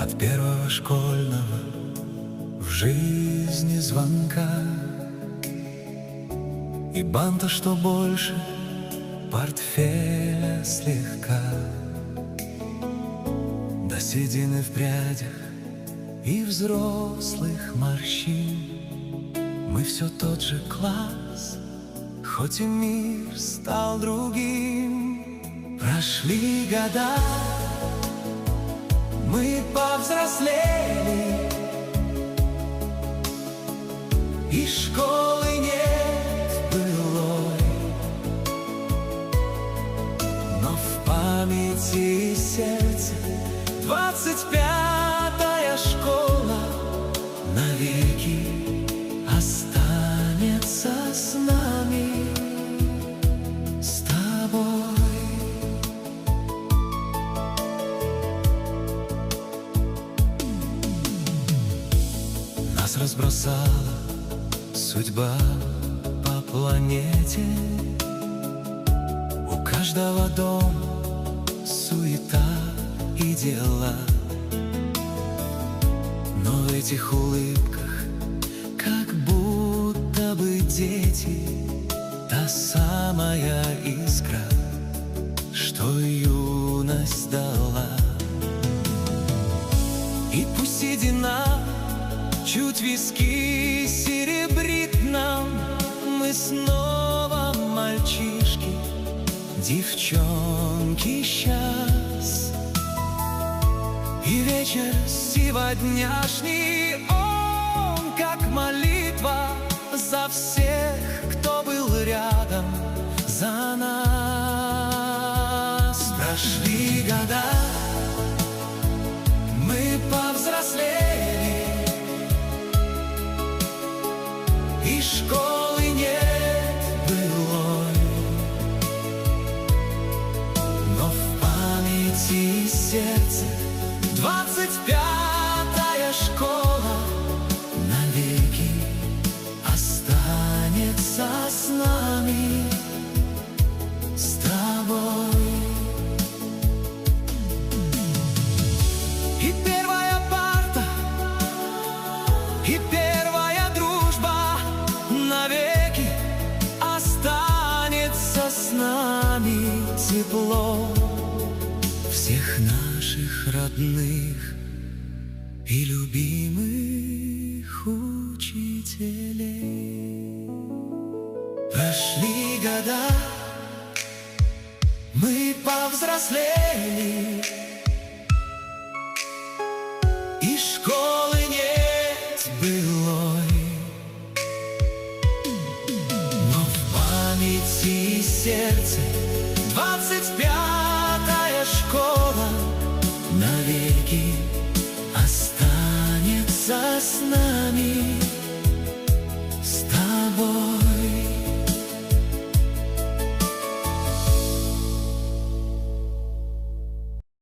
От первого школьного в жизни звонка и банта, что больше портфеля слегка, до седины в прядях и взрослых морщин. Мы все тот же класс, хоть и мир стал другим. Прошли года, мы повзрослели, и школы нет былой, но в памяти и сердце 25-я школа навеки останется с нами, с тобой. Нас разбросала судьба по планете, у каждого дом суета и дела, но в этих улыбках как будто бы дети, та самая искра, что юность дала. И пусть седина чуть виски серебрит нам, мы снова мальчишки, девчонки сейчас. И вечер сегодняшний, он как молитва за всех, кто был рядом, за нас. Прошли года, мы повзрослели, и школы нет былой, но в памяти и сердце 25-я школа навеки останется с нами, с тобой. И первая парта, и первая дружба навеки останется с нами, тепло всех наших родных и любимых учителей. Прошли года, мы повзрослели, и школы нет былой, но в памяти и сердце 25-я школа навеки останется с нами.